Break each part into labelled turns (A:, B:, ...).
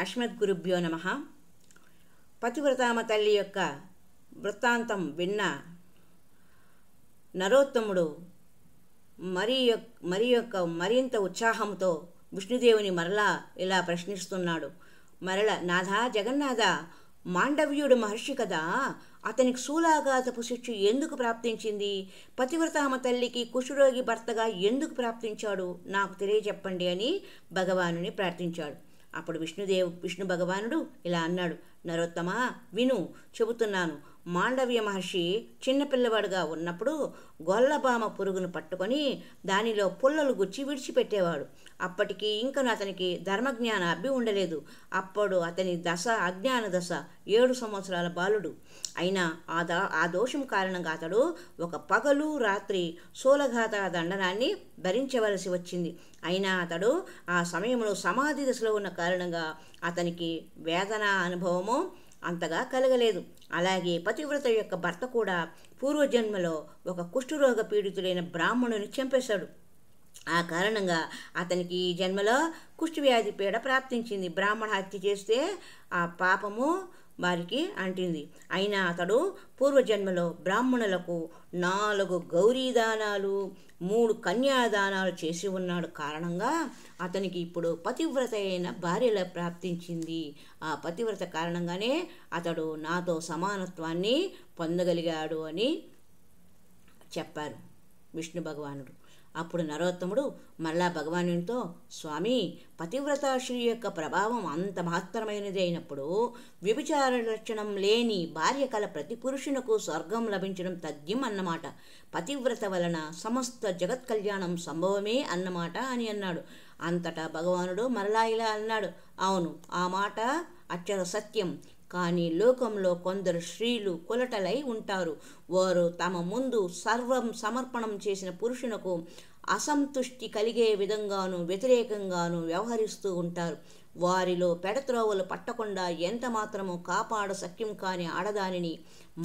A: అస్మద్గురుభ్యో నమః. పతివ్రతామ తల్లి యొక్క వృత్తాంతం విన్న నరోత్తముడు మరింత ఉత్సాహంతో విష్ణుదేవుని మరలా ఇలా ప్రశ్నిస్తున్నాడు. నాథా జగన్నాథ, మాండవ్యుడు మహర్షి కదా, అతనికి శూలాఘాతపు శిక్ష ఎందుకు ప్రాప్తించింది? పతివ్రతామ తల్లికి కుష్ఠరోగి భర్తగా ఎందుకు ప్రాప్తించాడు? నాకు తెలియజెప్పండి అని భగవానుని ప్రార్థించాడు. అప్పుడు విష్ణు భగవానుడు ఇలా అన్నాడు. నరోత్తమా, విను, చెబుతున్నాను. మాండవ్య మహర్షి చిన్నపిల్లవాడుగా ఉన్నప్పుడు గొల్లబామ పురుగును పట్టుకొని దానిలో పుల్లలు గుచ్చి విడిచిపెట్టేవాడు. అప్పటికి ఇంకను అతనికి ధర్మజ్ఞాన అబ్బి ఉండలేదు. అప్పుడు అతని దశ అజ్ఞాన దశ, 7 సంవత్సరాల బాలుడు. అయినా ఆ దోషం కారణంగా అతడు ఒక పగలు రాత్రి శూలఘాత దండనాన్ని భరించవలసి వచ్చింది. అయినా అతడు ఆ సమయంలో సమాధి దశలో ఉన్న కారణంగా అతనికి వేదన అనుభవము అంతగా కలగలేదు. అలాగే పతివ్రత యొక్క భర్త కూడా పూర్వజన్మలో ఒక కుష్ఠరోగ పీడితుడైన బ్రాహ్మణుని చంపేశాడు. ఆ కారణంగా అతనికి ఈ జన్మలో కుష్ఠవ్యాధి పీడ ప్రాప్తించింది. బ్రాహ్మణ హత్య చేస్తే ఆ పాపము వారికి అంటింది. అయినా అతడు పూర్వజన్మలో బ్రాహ్మణులకు 4 గౌరీదానాలు 3 కన్యాదానాలు చేసి ఉన్నాడు. కారణంగా అతనికి ఇప్పుడు పతివ్రత అయిన భార్యల ప్రాప్తించింది. ఆ పతివ్రత కారణంగానే అతడు నాతో సమానత్వాన్ని పొందగలిగాడు అని చెప్పారు విష్ణు భగవానుడు. అప్పుడు నరోత్తముడు మరలా భగవానునితో, స్వామి, పతివ్రత శ్రీ యొక్క ప్రభావం అంత మహత్తరమైనది అయినప్పుడు వ్యభిచార లక్షణం లేని భార్య కల ప్రతి పురుషునకు స్వర్గం లభించడం తథ్యం అన్నమాట. పతివ్రత వలన సమస్త జగత్ కళ్యాణం సంభవమే అన్నమాట అని అన్నాడు. అంతటా భగవానుడు మరలా ఇలా అన్నాడు. అవును, ఆ మాట అక్షర సత్యం. కానీ లోకంలో కొందరు స్త్రీలు కులటలై ఉంటారు. వారు తమ ముందు సర్వం సమర్పణం చేసిన పురుషునకు అసంతుష్టి కలిగే విధంగాను వ్యతిరేకంగాను వ్యవహరిస్తూ ఉంటారు. వారిలో పెడత్రోవలు పట్టకుండా ఎంత మాత్రము కాపాడ సఖ్యం కాని ఆడదానిని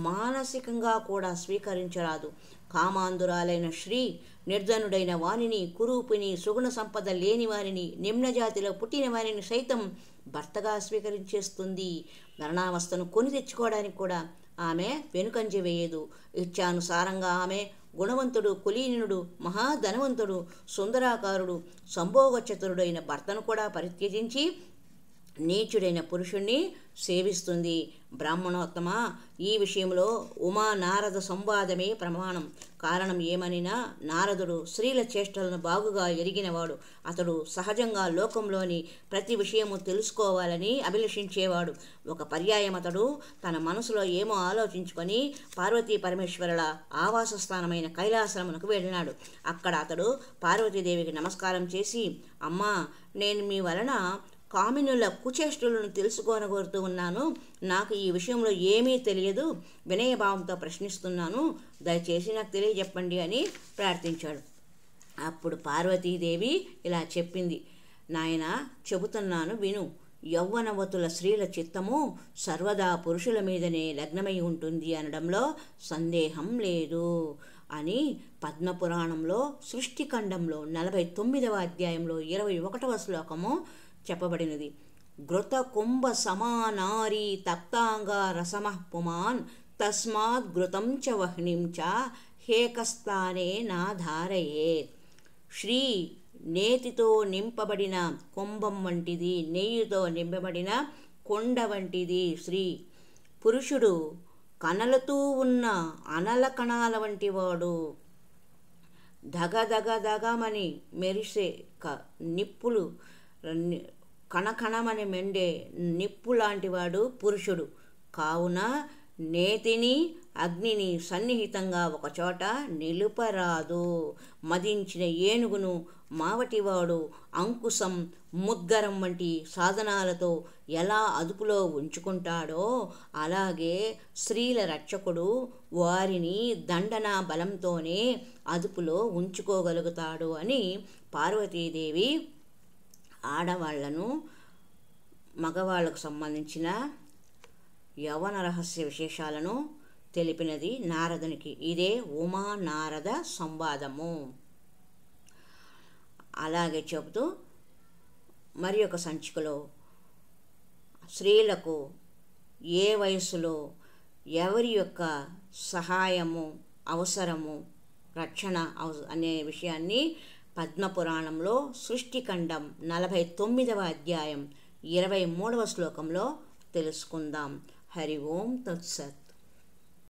A: మానసికంగా కూడా స్వీకరించరాదు. కామాంధురాలైన స్త్రీ నిర్ధనుడైన వానిని, కురూపిని, సుగుణ సంపద లేని వారిని, నిమ్నజాతిలో పుట్టిన వారిని సైతం భర్తగా స్వీకరించేస్తుంది. మరణావస్థను కొని తెచ్చుకోవడానికి కూడా ఆమె వెనుకంజ వేయదు. ఇచ్ఛానుసారంగా ఆమె గుణవంతుడు, కులీనుడు, మహాధనవంతుడు, సుందరాకారుడు, సంభోగచతురుడైన భర్తను కూడా పరిత్యజించి నీచుడైన పురుషుణ్ణి సేవిస్తుంది. బ్రాహ్మణోత్తమ, ఈ విషయంలో ఉమా నారద సంవాదమే ప్రమాణం. కారణం ఏమనినా నారదుడు స్త్రీల చేష్టలను బాగుగా ఎరిగినవాడు. అతడు సహజంగా లోకంలోని ప్రతి విషయము తెలుసుకోవాలని అభిలషించేవాడు. ఒక పర్యాయం అతడు తన మనసులో ఏమో ఆలోచించుకొని పార్వతీ పరమేశ్వరుల ఆవాస స్థానమైన కైలాసమునకు వెళ్ళినాడు. అక్కడ అతడు పార్వతీదేవికి నమస్కారం చేసి, అమ్మా, నేను మీ వలన కామినుల కుచేష్టులను తెలుసుకోనగోరుతూ ఉన్నాను. నాకు ఈ విషయంలో ఏమీ తెలియదు. వినయభావంతో ప్రశ్నిస్తున్నాను. దయచేసి నాకు తెలియజెప్పండి అని ప్రార్థించాడు. అప్పుడు పార్వతీదేవి ఇలా చెప్పింది. నాయనా, చెబుతున్నాను విను. యౌవనవతుల స్త్రీల చిత్తము సర్వదా పురుషుల మీదనే లగ్నమై ఉంటుంది అనడంలో సందేహం లేదు అని పద్మపురాణంలో సృష్టిఖండంలో 49వ అధ్యాయంలో 21వ శ్లోకము చెప్పబడినది. ఘృత కుంభ సమానారీ తప్తాంగ రసమః పుమాన్ తస్మాత్ ఘృతం చ వహ్నిం చ హేకస్థానే నాధారయేత్. శ్రీ నేతితో నింపబడిన కుంభం వంటిది, నెయ్యితో నింపబడిన కొండ వంటిది శ్రీ. పురుషుడు కనలతూ ఉన్న అనల కణాల వంటి వాడు. దగమని మెరిసే నిప్పులు, కణకణమని మెండే నిప్పు లాంటివాడు పురుషుడు. కావున నేతిని అగ్నిని సన్నిహితంగా ఒకచోట నిలుపరాదు. మదించిన ఏనుగును మావటివాడు అంకుశం, ముద్గరం వంటి సాధనాలతో ఎలా అదుపులో ఉంచుకుంటాడో అలాగే స్త్రీల రక్షకుడు వారిని దండన బలంతోనే అదుపులో ఉంచుకోగలుగుతాడు అని పార్వతీదేవి ఆడవాళ్లను, మగవాళ్లకు సంబంధించిన యవ్వన రహస్య విశేషాలను తెలిపినది నారదునికి. ఇదే ఉమా నారద సంవాదము. అలాగే చెబుతూ మరి ఒక సంచికలో స్త్రీలకు ఏ వయసులో ఎవరి యొక్క సహాయము అవసరము రక్షణ అనే విషయాన్ని పద్మపురాణంలో సృష్టిఖండం 49వ అధ్యాయం 23వ శ్లోకంలో తెలుసుకుందాం. హరి ఓం తత్సత్.